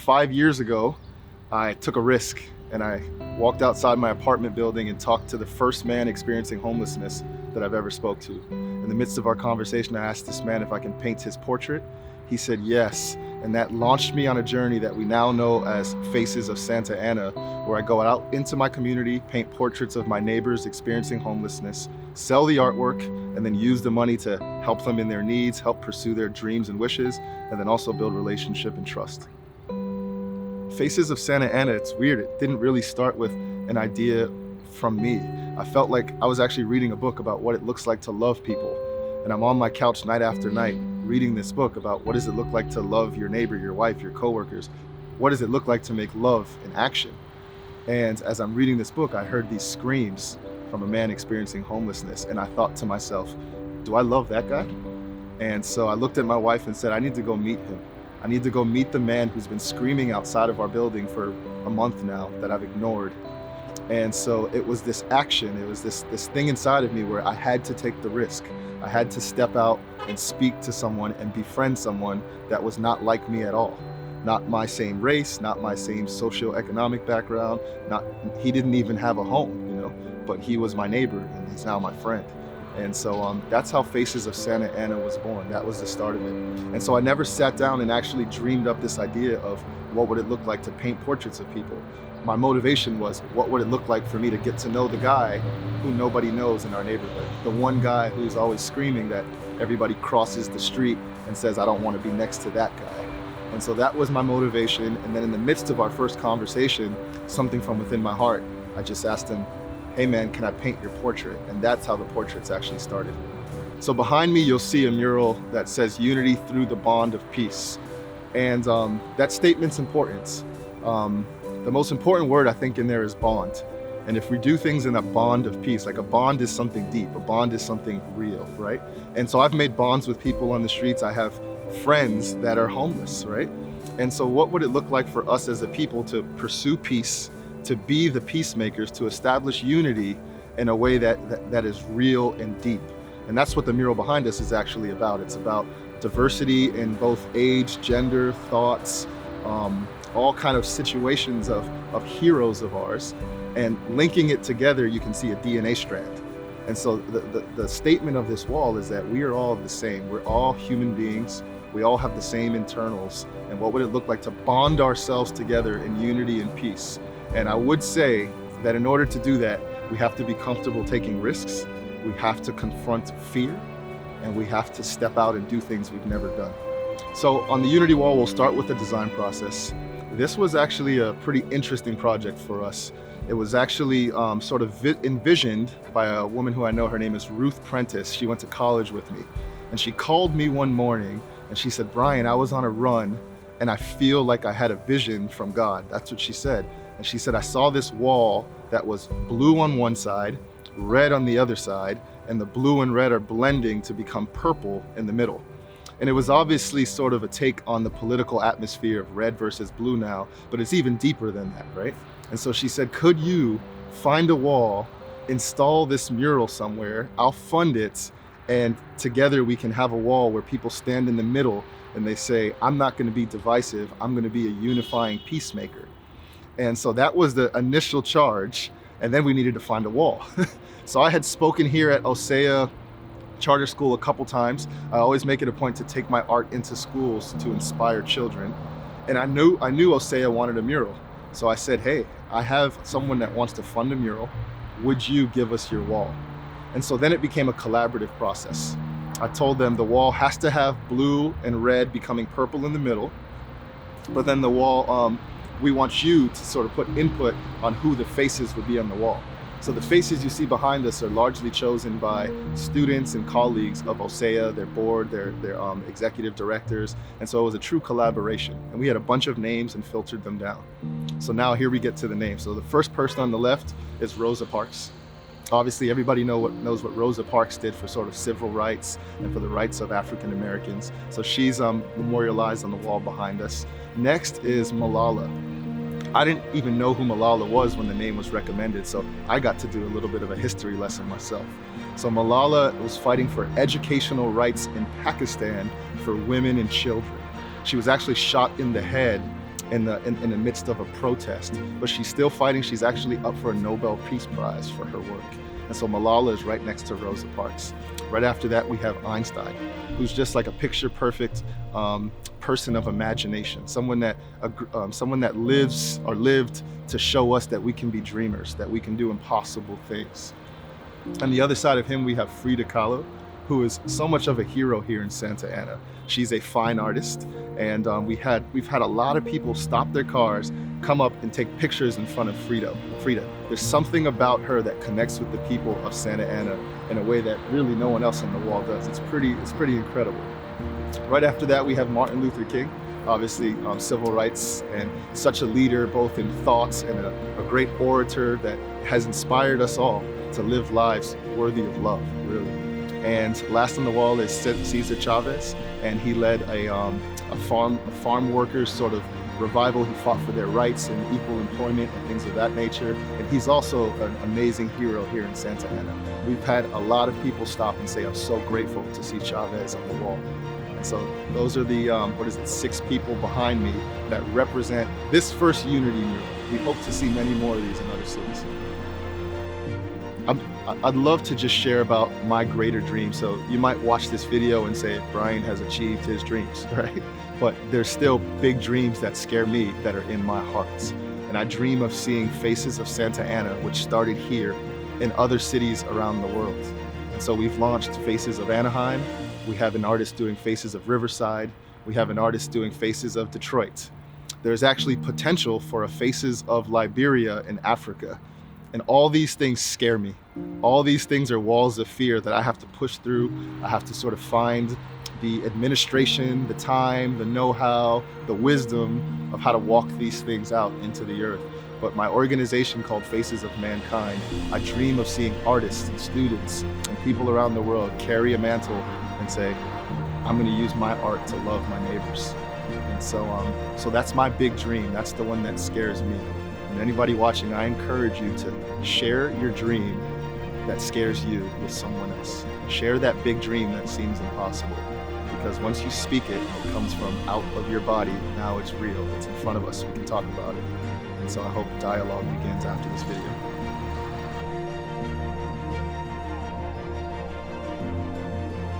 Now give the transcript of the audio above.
5 years ago, I took a risk and I walked outside my apartment building and talked to the first man experiencing homelessness that I've ever spoke to. In the midst of our conversation, I asked this man if I can paint his portrait. He said yes, and that launched me on a journey that we now know as Faces of Santa Ana, where I go out into my community, paint portraits of my neighbors experiencing homelessness, sell the artwork, and then use the money to help them in their needs, help pursue their dreams and wishes, and then also build relationship and trust. Faces of Santa Ana, it's weird. It didn't really start with an idea from me. I felt like I was actually reading a book about what it looks like to love people. And I'm on my couch night after night reading this book about what does it look like to love your neighbor, your wife, your coworkers. What does it look like to make love in action? And as I'm reading this book, I heard these screams from a man experiencing homelessness. And I thought to myself, do I love that guy? And so I looked at my wife and said, I need to go meet him. I need to go meet the man who's been screaming outside of our building for a month now that I've ignored. And so it was this action, it was this thing inside of me where I had to take the risk. I had to step out and speak to someone and befriend someone that was not like me at all. Not my same race, not my same socioeconomic background, he didn't even have a home, but he was my neighbor and he's now my friend. And so that's how Faces of Santa Ana was born. That was the start of it. And so I never sat down and actually dreamed up this idea of what would it look like to paint portraits of people. My motivation was, what would it look like for me to get to know the guy who nobody knows in our neighborhood? The one guy who's always screaming that everybody crosses the street and says, I don't want to be next to that guy. And so that was my motivation. And then in the midst of our first conversation, something from within my heart, I just asked him, hey man, can I paint your portrait? And that's how the portraits actually started. So behind me, you'll see a mural that says unity through the bond of peace. And that statement's important. The most important word I think in there is bond. And if we do things in a bond of peace, like a bond is something deep, a bond is something real, right? And so I've made bonds with people on the streets. I have friends that are homeless, right? And so what would it look like for us as a people to pursue peace, to be the peacemakers, to establish unity in a way that is real and deep? And that's what the mural behind us is actually about. It's about diversity in both age, gender, thoughts, all kind of situations of heroes of ours, and linking it together, you can see a DNA strand. And so the statement of this wall is that we are all the same. We're all human beings. We all have the same internals. And what would it look like to bond ourselves together in unity and peace? And I would say that in order to do that, we have to be comfortable taking risks. We have to confront fear, and we have to step out and do things we've never done. So on the Unity Wall, we'll start with the design process. This was actually a pretty interesting project for us. It was actually sort of envisioned by a woman who I know. Her name is Ruth Prentice. She went to college with me. And she called me one morning and she said, Brian, I was on a run and I feel like I had a vision from God. That's what she said. And she said, I saw this wall that was blue on one side, red on the other side, and the blue and red are blending to become purple in the middle. And it was obviously sort of a take on the political atmosphere of red versus blue now, but it's even deeper than that, right? And so she said, could you find a wall, install this mural somewhere, I'll fund it, and together we can have a wall where people stand in the middle and they say, I'm not going to be divisive, I'm going to be a unifying peacemaker. And so that was the initial charge, and then we needed to find a wall. So I had spoken here at Osea Charter School a couple times. I always make it a point to take my art into schools to inspire children. And I knew Osea wanted a mural. So I said, hey, I have someone that wants to fund a mural. Would you give us your wall? And so then it became a collaborative process. I told them the wall has to have blue and red becoming purple in the middle. But then the wall, we want you to sort of put input on who the faces would be on the wall. So the faces you see behind us are largely chosen by students and colleagues of Osea, their board, their executive directors. And so it was a true collaboration. And we had a bunch of names and filtered them down. So now here we get to the names. So the first person on the left is Rosa Parks. Obviously, everybody knows what Rosa Parks did for sort of civil rights and for the rights of African Americans. So she's memorialized on the wall behind us. Next is Malala. I didn't even know who Malala was when the name was recommended, so I got to do a little bit of a history lesson myself. So Malala was fighting for educational rights in Pakistan for women and children. She was actually shot in the head in the midst of a protest, but she's still fighting. She's actually up for a Nobel Peace Prize for her work. And so Malala is right next to Rosa Parks. Right after that, we have Einstein, who's just like a picture perfect person of imagination, someone that lives or lived to show us that we can be dreamers, that we can do impossible things. On the other side of him, we have Frida Kahlo, who is so much of a hero here in Santa Ana. She's a fine artist, and we've had a lot of people stop their cars, come up and take pictures in front of Frida. There's something about her that connects with the people of Santa Ana in a way that really no one else on the wall does. It's pretty incredible. Right after that, we have Martin Luther King, obviously civil rights and such a leader, both in thoughts and a great orator that has inspired us all to live lives worthy of love, really. And last on the wall is Cesar Chavez, and he led a farm workers sort of revival. He fought for their rights and equal employment and things of that nature. And he's also an amazing hero here in Santa Ana. We've had a lot of people stop and say, I'm so grateful to see Chavez on the wall. And so those are the, 6 people behind me that represent this first Unity mural. We hope to see many more of these in other cities. I'd love to just share about my greater dream. So you might watch this video and say, Brian has achieved his dreams, right? But there's still big dreams that scare me that are in my heart. And I dream of seeing Faces of Santa Ana, which started here, in other cities around the world. And so we've launched Faces of Anaheim. We have an artist doing Faces of Riverside. We have an artist doing Faces of Detroit. There's actually potential for a Faces of Liberia in Africa. And all these things scare me. All these things are walls of fear that I have to push through. I have to sort of find the administration, the time, the know-how, the wisdom of how to walk these things out into the earth. But my organization called Faces of Mankind, I dream of seeing artists and students and people around the world carry a mantle and say, I'm gonna use my art to love my neighbors. And so that's my big dream. That's the one that scares me. And anybody watching, I encourage you to share your dream that scares you with someone else. Share that big dream that seems impossible. Because once you speak it, it comes from out of your body. Now it's real. It's in front of us. We can talk about it. And so I hope dialogue begins after this video.